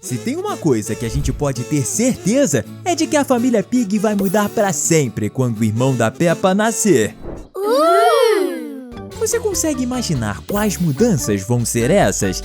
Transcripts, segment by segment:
Se tem uma coisa que a gente pode ter certeza, é de que a família Pig vai mudar pra sempre quando o irmão da Peppa nascer. Você consegue imaginar quais mudanças vão ser essas?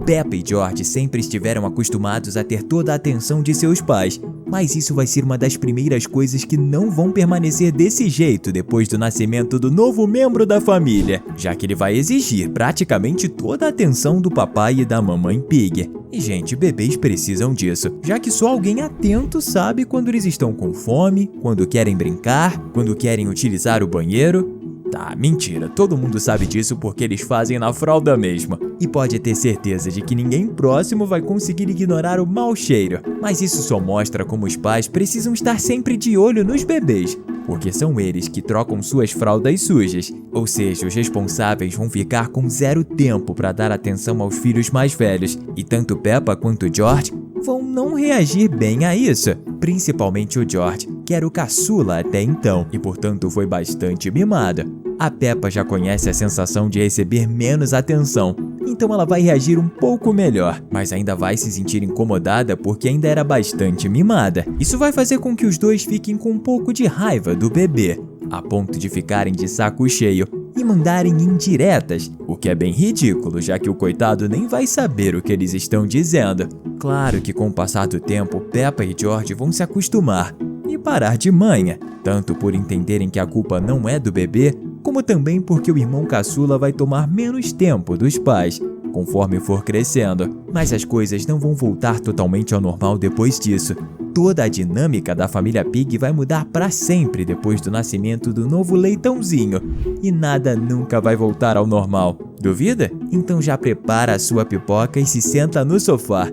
Peppa e George sempre estiveram acostumados a ter toda a atenção de seus pais, mas isso vai ser uma das primeiras coisas que não vão permanecer desse jeito depois do nascimento do novo membro da família, já que ele vai exigir praticamente toda a atenção do papai e da mamãe Pig. E, gente, bebês precisam disso, já que só alguém atento sabe quando eles estão com fome, quando querem brincar, quando querem utilizar o banheiro. Tá, mentira, todo mundo sabe disso porque eles fazem na fralda mesmo. E pode ter certeza de que ninguém próximo vai conseguir ignorar o mau cheiro. Mas isso só mostra como os pais precisam estar sempre de olho nos bebês, porque são eles que trocam suas fraldas sujas. Ou seja, os responsáveis vão ficar com zero tempo para dar atenção aos filhos mais velhos. E tanto Peppa quanto George vão não reagir bem a isso. Principalmente o George, que era o caçula até então e portanto foi bastante mimado. A Peppa já conhece a sensação de receber menos atenção, então ela vai reagir um pouco melhor, mas ainda vai se sentir incomodada porque ainda era bastante mimada. Isso vai fazer com que os dois fiquem com um pouco de raiva do bebê, a ponto de ficarem de saco cheio e mandarem indiretas, o que é bem ridículo, já que o coitado nem vai saber o que eles estão dizendo. Claro que com o passar do tempo, Peppa e George vão se acostumar e parar de manha, tanto por entenderem que a culpa não é do bebê, como também porque o irmão caçula vai tomar menos tempo dos pais, conforme for crescendo. Mas as coisas não vão voltar totalmente ao normal depois disso. Toda a dinâmica da família Pig vai mudar para sempre depois do nascimento do novo leitãozinho. E nada nunca vai voltar ao normal. Duvida? Então já prepara a sua pipoca e se senta no sofá.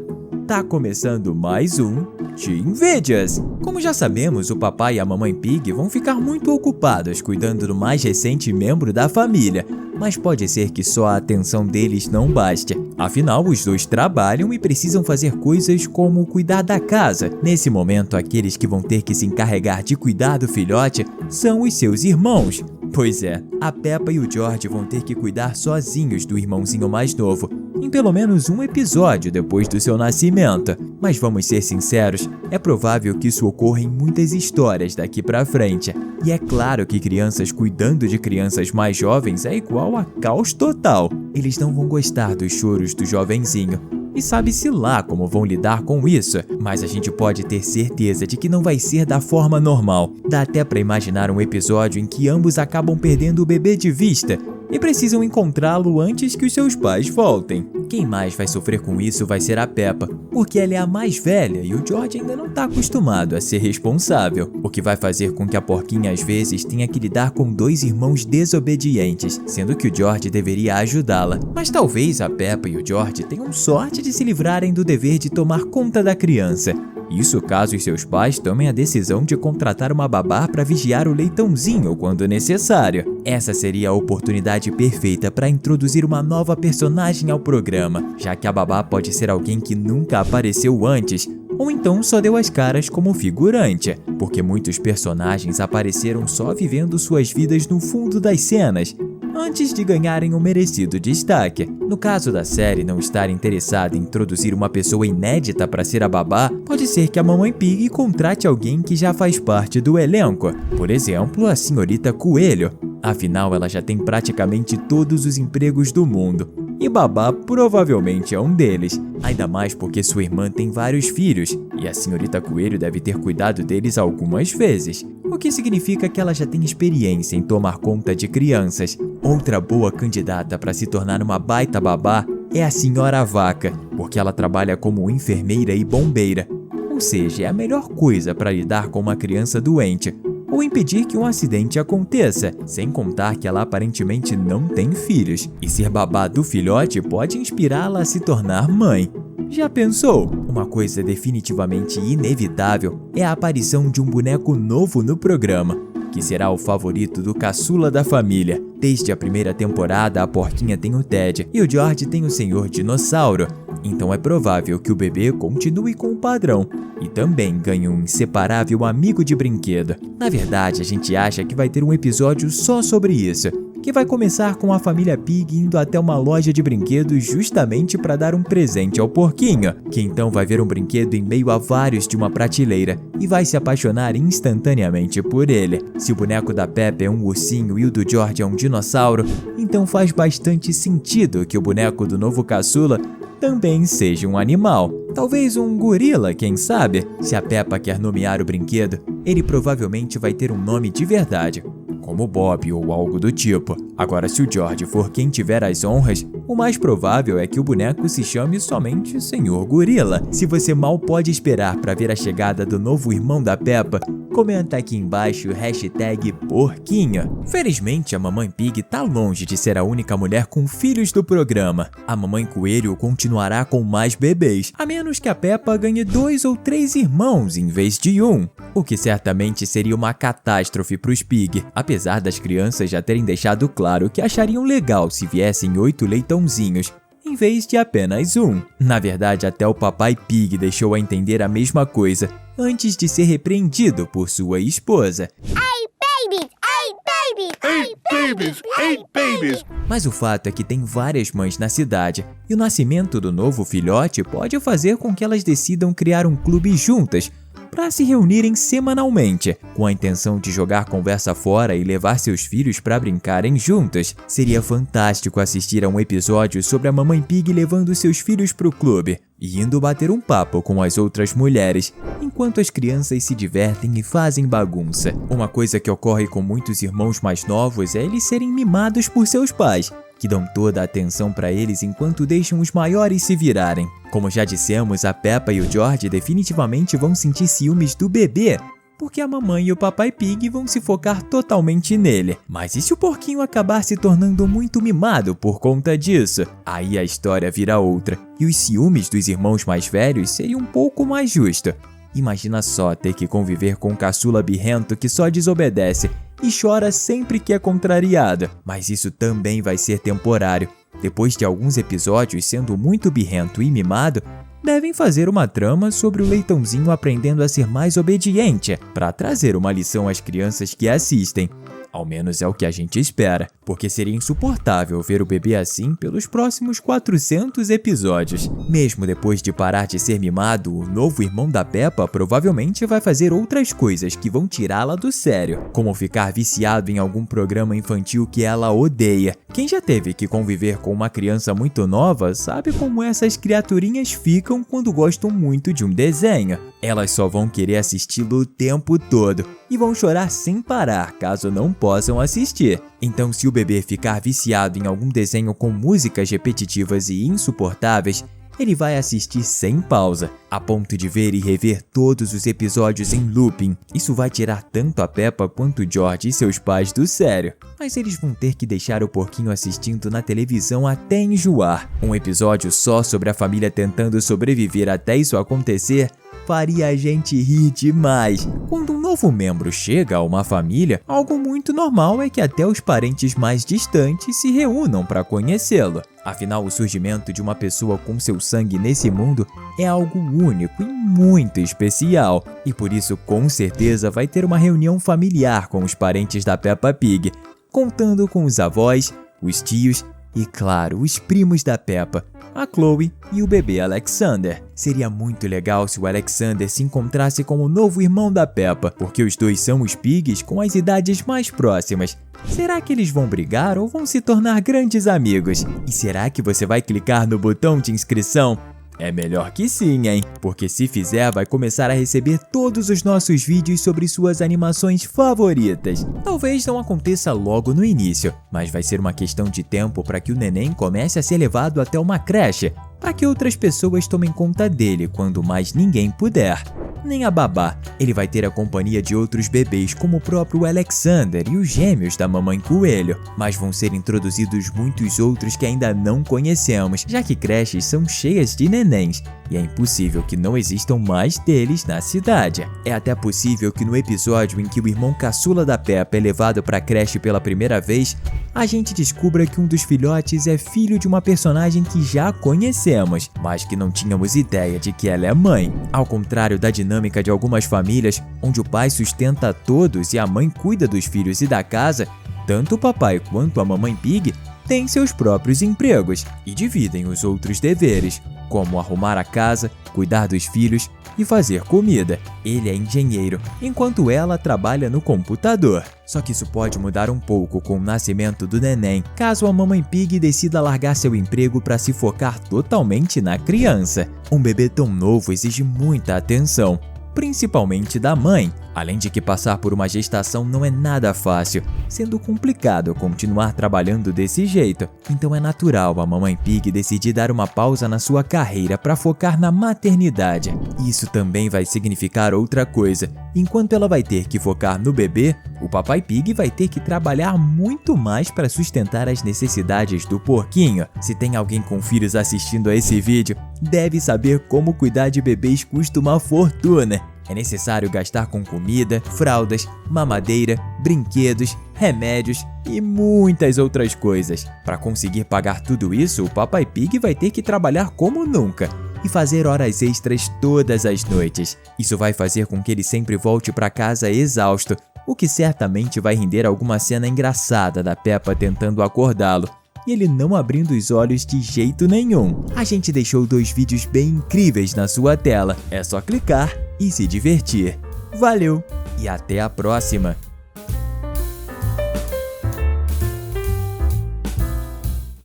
Tá começando mais um Teen Videos. Como já sabemos, o papai e a mamãe Pig vão ficar muito ocupados cuidando do mais recente membro da família, mas pode ser que só a atenção deles não baste. Afinal, os dois trabalham e precisam fazer coisas como cuidar da casa. Nesse momento, aqueles que vão ter que se encarregar de cuidar do filhote são os seus irmãos. Pois é, a Peppa e o George vão ter que cuidar sozinhos do irmãozinho mais novo, em pelo menos um episódio depois do seu nascimento. Mas vamos ser sinceros, é provável que isso ocorra em muitas histórias daqui pra frente. E é claro que crianças cuidando de crianças mais jovens é igual a caos total. Eles não vão gostar dos choros do jovenzinho. E sabe-se lá como vão lidar com isso, mas a gente pode ter certeza de que não vai ser da forma normal. Dá até pra imaginar um episódio em que ambos acabam perdendo o bebê de vista e precisam encontrá-lo antes que os seus pais voltem. Quem mais vai sofrer com isso vai ser a Peppa, porque ela é a mais velha e o George ainda não está acostumado a ser responsável, o que vai fazer com que a porquinha às vezes tenha que lidar com dois irmãos desobedientes, sendo que o George deveria ajudá-la. Mas talvez a Peppa e o George tenham sorte de se livrarem do dever de tomar conta da criança. Isso caso os seus pais tomem a decisão de contratar uma babá para vigiar o leitãozinho quando necessário. Essa seria a oportunidade perfeita para introduzir uma nova personagem ao programa, já que a babá pode ser alguém que nunca apareceu antes, ou então só deu as caras como figurante, porque muitos personagens apareceram só vivendo suas vidas no fundo das cenas, antes de ganharem um merecido destaque. No caso da série não estar interessada em introduzir uma pessoa inédita para ser a babá, pode ser que a mamãe Pig contrate alguém que já faz parte do elenco. Por exemplo, a senhorita Coelho. Afinal, ela já tem praticamente todos os empregos do mundo. E babá provavelmente é um deles. Ainda mais porque sua irmã tem vários filhos, e a senhorita Coelho deve ter cuidado deles algumas vezes. O que significa que ela já tem experiência em tomar conta de crianças. Outra boa candidata para se tornar uma baita babá é a senhora Vaca, porque ela trabalha como enfermeira e bombeira. Ou seja, é a melhor coisa para lidar com uma criança doente, ou impedir que um acidente aconteça, sem contar que ela aparentemente não tem filhos, e ser babá do filhote pode inspirá-la a se tornar mãe. Já pensou? Uma coisa definitivamente inevitável é a aparição de um boneco novo no programa, que será o favorito do caçula da família. Desde a primeira temporada, a porquinha tem o Ted e o George tem o Senhor Dinossauro. Então é provável que o bebê continue com o padrão e também ganhe um inseparável amigo de brinquedo. Na verdade, a gente acha que vai ter um episódio só sobre isso. que vai começar com a família Pig indo até uma loja de brinquedos justamente para dar um presente ao porquinho, que então vai ver um brinquedo em meio a vários de uma prateleira e vai se apaixonar instantaneamente por ele. Se o boneco da Peppa é um ursinho e o do George é um dinossauro, então faz bastante sentido que o boneco do novo caçula também seja um animal. Talvez um gorila, quem sabe? Se a Peppa quer nomear o brinquedo, ele provavelmente vai ter um nome de verdade, como Bob ou algo do tipo. Agora, se o George for quem tiver as honras, o mais provável é que o boneco se chame somente Senhor Gorila. Se você mal pode esperar para ver a chegada do novo irmão da Peppa, comenta aqui embaixo o hashtag porquinho. Felizmente, a Mamãe Pig tá longe de ser a única mulher com filhos do programa. A Mamãe Coelho continuará com mais bebês, a menos que a Peppa ganhe 2 ou 3 irmãos em vez de um, o que certamente seria uma catástrofe para os Pig, apesar das crianças já terem deixado claro que achariam legal se viessem 8 leitãozinhos, em vez de apenas um. Na verdade, até o papai Pig deixou a entender a mesma coisa, antes de ser repreendido por sua esposa. Eight babies. Mas o fato é que tem várias mães na cidade, e o nascimento do novo filhote pode fazer com que elas decidam criar um clube juntas, para se reunirem semanalmente, com a intenção de jogar conversa fora e levar seus filhos para brincarem juntas. Seria fantástico assistir a um episódio sobre a Mamãe Pig levando seus filhos para o clube e indo bater um papo com as outras mulheres, enquanto as crianças se divertem e fazem bagunça. Uma coisa que ocorre com muitos irmãos mais novos é eles serem mimados por seus pais, que dão toda a atenção para eles enquanto deixam os maiores se virarem. Como já dissemos, a Peppa e o George definitivamente vão sentir ciúmes do bebê, porque a mamãe e o papai Pig vão se focar totalmente nele. Mas e se o porquinho acabar se tornando muito mimado por conta disso? Aí a história vira outra, e os ciúmes dos irmãos mais velhos seriam um pouco mais justo. Imagina só ter que conviver com um caçula birrento que só desobedece e chora sempre que é contrariado. Mas isso também vai ser temporário. Depois de alguns episódios sendo muito birrento e mimado, devem fazer uma trama sobre o leitãozinho aprendendo a ser mais obediente, para trazer uma lição às crianças que assistem. Ao menos é o que a gente espera, porque seria insuportável ver o bebê assim pelos próximos 400 episódios. Mesmo depois de parar de ser mimado, o novo irmão da Peppa provavelmente vai fazer outras coisas que vão tirá-la do sério, como ficar viciado em algum programa infantil que ela odeia. Quem já teve que conviver com uma criança muito nova sabe como essas criaturinhas ficam quando gostam muito de um desenho. Elas só vão querer assisti-lo o tempo todo e vão chorar sem parar caso não possam assistir. Então, se o bebê ficar viciado em algum desenho com músicas repetitivas e insuportáveis, ele vai assistir sem pausa, a ponto de ver e rever todos os episódios em looping. Isso vai tirar tanto a Peppa quanto o George e seus pais do sério. Mas eles vão ter que deixar o porquinho assistindo na televisão até enjoar. Um episódio só sobre a família tentando sobreviver até isso acontecer faria a gente rir demais. Quando um novo membro chega a uma família, algo muito normal é que até os parentes mais distantes se reúnam para conhecê-lo. Afinal, o surgimento de uma pessoa com seu sangue nesse mundo é algo único e muito especial. E por isso, com certeza, vai ter uma reunião familiar com os parentes da Peppa Pig, contando com os avós, os tios e, claro, os primos da Peppa, a Chloe e o bebê Alexander. Seria muito legal se o Alexander se encontrasse com o novo irmão da Peppa, porque os dois são os Pigs com as idades mais próximas. Será que eles vão brigar ou vão se tornar grandes amigos? E será que você vai clicar no botão de inscrição? É melhor que sim, hein? Porque se fizer, vai começar a receber todos os nossos vídeos sobre suas animações favoritas. Talvez não aconteça logo no início, mas vai ser uma questão de tempo para que o neném comece a ser levado até uma creche, para que outras pessoas tomem conta dele quando mais ninguém puder. Nem a babá. Ele vai ter a companhia de outros bebês, como o próprio Alexander e os gêmeos da Mamãe Coelho. Mas vão ser introduzidos muitos outros que ainda não conhecemos, já que creches são cheias de nenéns, e é impossível que não existam mais deles na cidade. É até possível que no episódio em que o irmão caçula da Peppa é levado para a creche pela primeira vez, a gente descubra que um dos filhotes é filho de uma personagem que já conhecemos, mas que não tínhamos ideia de que ela é mãe. Ao contrário da dinâmica de algumas famílias, onde o pai sustenta a todos e a mãe cuida dos filhos e da casa, tanto o papai quanto a mamãe Pig têm seus próprios empregos e dividem os outros deveres, como arrumar a casa, cuidar dos filhos e fazer comida. Ele é engenheiro, enquanto ela trabalha no computador. Só que isso pode mudar um pouco com o nascimento do neném, caso a mamãe Pig decida largar seu emprego para se focar totalmente na criança. Um bebê tão novo exige muita atenção, principalmente da mãe, além de que passar por uma gestação não é nada fácil, sendo complicado continuar trabalhando desse jeito. Então é natural a mamãe Pig decidir dar uma pausa na sua carreira para focar na maternidade. Isso também vai significar outra coisa. Enquanto ela vai ter que focar no bebê, o papai Pig vai ter que trabalhar muito mais para sustentar as necessidades do porquinho. Se tem alguém com filhos assistindo a esse vídeo, deve saber como cuidar de bebês custa uma fortuna. É necessário gastar com comida, fraldas, mamadeira, brinquedos, remédios e muitas outras coisas. Para conseguir pagar tudo isso, o papai Pig vai ter que trabalhar como nunca e fazer horas extras todas as noites. Isso vai fazer com que ele sempre volte para casa exausto, o que certamente vai render alguma cena engraçada da Peppa tentando acordá-lo e ele não abrindo os olhos de jeito nenhum. A gente deixou 2 vídeos bem incríveis na sua tela, é só clicar e se divertir. Valeu e até a próxima!